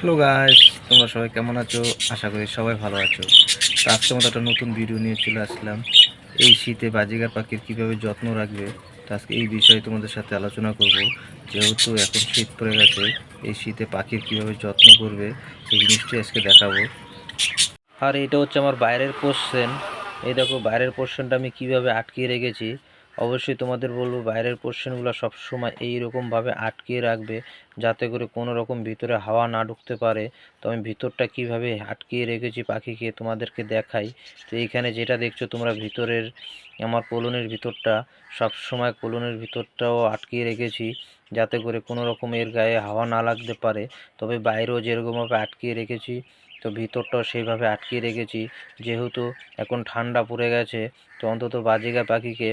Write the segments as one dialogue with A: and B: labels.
A: Hello guys, তোমরা সবাই কেমন আছো? আশা করি সবাই ভালো আছো। তো আজকে মতো একটা নতুন ভিডিও নিয়ে চলে আসলাম। এই শীতে বাজিগার পাখির কিভাবে যত্ন রাখবে, তো আজকে এই বিষয়ে তোমাদের সাথে আলোচনা করব। যেহেতু এখন শীত পড়ে গেছে, এই শীতে পাখির কিভাবে যত্ন করবে সেই জিনিসটি আজকে দেখাবো। আর এটা হচ্ছে আমার বাইরের পোর্শন। এই দেখো বাইরের পোর্শনটা আমি কিভাবে আটকিয়ে রেখেছি। অবশ্যই তোমাদের বলবো বাইরের পোর্শনগুলো সবসময় এইরকমভাবে আটকিয়ে রাখবে, যাতে করে কোনো রকম ভিতরে হাওয়া না ঢুকতে পারে। তো আমি ভিতরটা কিভাবে আটকিয়ে রেখেছি পাখিকে তোমাদেরকে দেখাই। তো এইখানে যেটা দেখছো তোমরা ভিতরের আমার কলোনির ভিতরটা, সবসময় কলোনির ভিতরটাও আটকিয়ে রেখেছি, যাতে করে কোনো রকম এর গায়ে হাওয়া না লাগতে পারে। তবে বাইরেও যেরকমভাবে আটকিয়ে রেখেছি, তো ভিতরটাও সেইভাবে আটকিয়ে রেখেছি। যেহেতু এখন ঠান্ডা পড়ে গেছে, তো অন্তত বাজিগার পাখিকে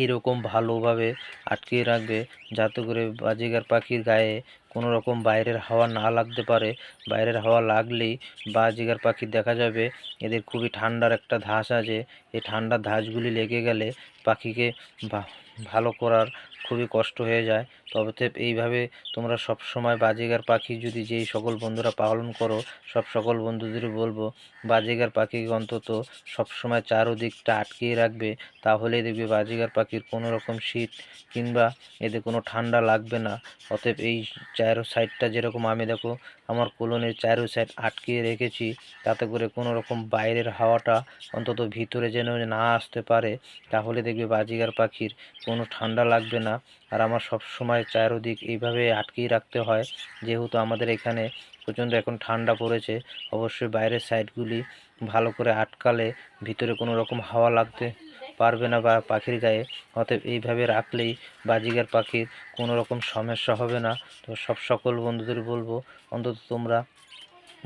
A: এরকম ভালোভাবে আটকিয়ে রাখবে, যাতে করে বাজিগার পাখির গায়ে কোনো রকম বাইরের হাওয়া না লাগতে পারে। বাইরের হাওয়া লাগলেই বাজিগার পাখির দেখা যাবে এদের খুবই ঠান্ডার একটা ধাঁচ আছে। এই ঠান্ডার ধাঁচগুলি লেগে গেলে পাখিকে ভালো করার খুবই কষ্ট হয়ে যায়। তবে এইভাবে তোমরা সব সময় বাজিগার পাখি যদি যেই সকল বন্ধুরা পালন করো, সকল বন্ধুদের বলবো বাজিগার পাখিকে অন্তত সবসময় চারোদিকটা আটকিয়ে রাখবে। তাহলে দেখবে বাজিগার পাখির কোনো রকম শীত কিংবা এদের কোনো ঠান্ডা লাগবে না। অতএব এই চারো সাইডটা যেরকম আমি দেখো আমার কলোনির চারো সাইড আটকিয়ে রেখেছি, তাতে করে কোনো রকম বাইরের হাওয়াটা অন্তত ভিতরে যেন না আসতে পারে। তাহলে দেখবে বাজিগার পাখির কোনো ঠান্ডা লাগবে না। আর আমার সব সময় চারোদিক এইভাবে আটকিয়ে রাখতে হয়, যেহেতু আমাদের এখানে প্রচণ্ড এখন ঠান্ডা পড়েছে। অবশ্যই বাইরের সাইডগুলি ভালো করে আটকালে ভিতরে কোনো রকম হাওয়া লাগতে পারবে না বা পাখির গায়ে। অতএব এইভাবে রাখলেই বাজিগার পাখির কোনো রকম সমস্যা হবে না। তো সকল বন্ধুদের বলবো অন্তত তোমরা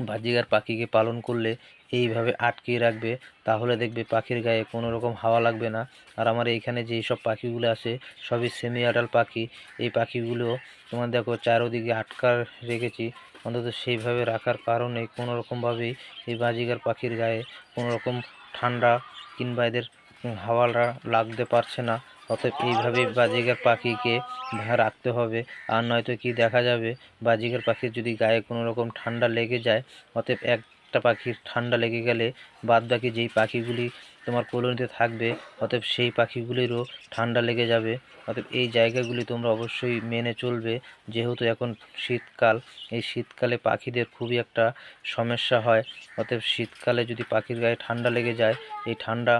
A: বাজিগার পাখিকে পালন করলে এইভাবে আটকিয়ে রাখবে, তাহলে দেখবে পাখির গায়ে কোনো রকম হাওয়া লাগবে না। আর আমার এইখানে যেই সব পাখিগুলো আছে সবই সেমি আডাল্ট পাখি। এই পাখিগুলো তোমার দেখো চারোদিকে আটকা রেখেছি। অন্তত সেইভাবে রাখার কারণে কোনো রকমভাবেই এই বাজিগার পাখির গায়ে কোনো রকম ঠান্ডা কিংবা এদের হাওয়া লাগতে পারছে না। অতএব এইভাবেই বাজিগার পাখিকে রাখতে হবে। আর নয়তো কি দেখা যাবে, বাজিগার পাখির যদি গায়ে কোনো রকম ঠান্ডা লেগে যায়, অতএব একটা পাখির ঠান্ডা লেগে গেলে বাদ বাকি যেই পাখিগুলি তোমার কলোনিতে থাকবে, অতএব সেই পাখিগুলিরও ঠান্ডা লেগে যাবে। অতএব এই জায়গাগুলি তোমরা অবশ্যই মেনে চলবে। যেহেতু এখন শীতকাল, এই শীতকালে পাখিদের খুবই একটা সমস্যা হয়। অতএব শীতকালে যদি পাখির গায়ে ঠান্ডা লেগে যায়, এই ঠান্ডা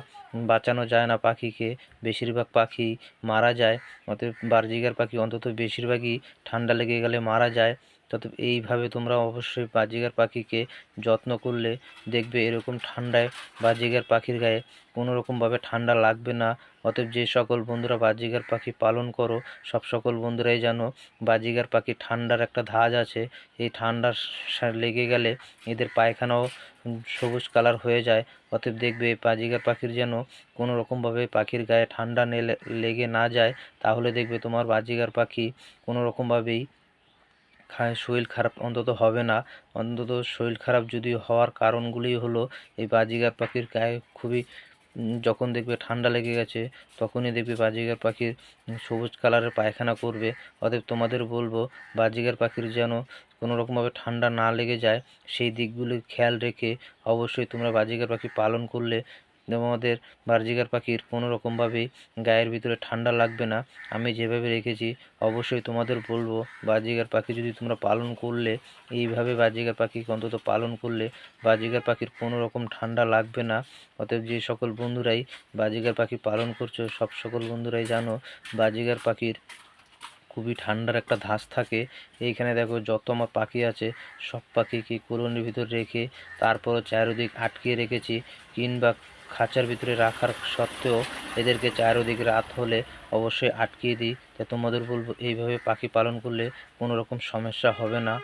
A: বাঁচানো যায় না পাখিকে, বেশিরভাগ পাখি মারা যায়। অতএব বাজিগার পাখি অন্তত বেশিরভাগই ঠান্ডা লেগে গেলে মারা যায়। তবে এইভাবে তোমরা অবশ্যই বাজিগার পাখিকে যত্ন করলে দেখবে এরকম ঠান্ডায় বাজিগার পাখির গায়ে কোনো রকমভাবে ঠান্ডা লাগবে না। অতএব যে সকল বন্ধুরা বাজিগার পাখি পালন করো, সকল বন্ধুরাই জানো বাজিগার পাখি ঠান্ডার একটা ধাঁচ আছে। এই ঠান্ডার লেগে গেলে এদের পায়খানাও সবুজ কালার হয়ে যায়। অতএব দেখবে বাজিগার পাখির যেন কোনো রকমভাবে পাখির গায়ে ঠান্ডা লেগে না যায়। তাহলে দেখবে তোমার বাজিগার পাখি কোনো রকমভাবেই শরীর খারাপ অন্তত হবে না। অন্তত শরীর খারাপ যদি হওয়ার কারণগুলি হলো এই বাজিগার পাখির গায়ে খুবই যখন দেখবে ঠান্ডা লেগে গেছে, তখনই দেখবে বাজিগার পাখির সবুজ কালারের পায়খানা করবে। অতএব তোমাদের বলবো বাজিগার পাখির যেন কোনো রকমভাবে ঠান্ডা না লেগে যায়, সেই দিকগুলি খেয়াল রেখে অবশ্যই তোমরা বাজিগার পাখি পালন করলে তোমাদের বাজিগার পাখির কোনো রকমভাবেই গায়ের ভিতরে ঠান্ডা লাগবে না। আমি যেভাবে রেখেছি অবশ্যই তোমাদের বলবো বাজিগার পাখি যদি তোমরা পালন করলে, এইভাবে বাজিগার পাখিকে অন্তত পালন করলে বাজিগার পাখির কোনো রকম ঠান্ডা লাগবে না। অতএব যে সকল বন্ধুরাই বাজিগার পাখি পালন করছো, সকল বন্ধুরাই জানো বাজিগার পাখির খুবই ঠান্ডার একটা ধাঁচ থাকে। এইখানে দেখো যত আমার পাখি আছে সব পাখিকে কলোনির ভিতর রেখে তারপরও চারোদিক আটকিয়ে রেখেছি, কিংবা খাঁচার ভিতরে রাখার সত্ত্বেও এদেরকে চারোদিক রাত হলে অবশ্যই আটকিয়ে দিই। তাই তোমাদের বলবো এইভাবে পাখি পালন করলে কোনো রকম সমস্যা হবে না।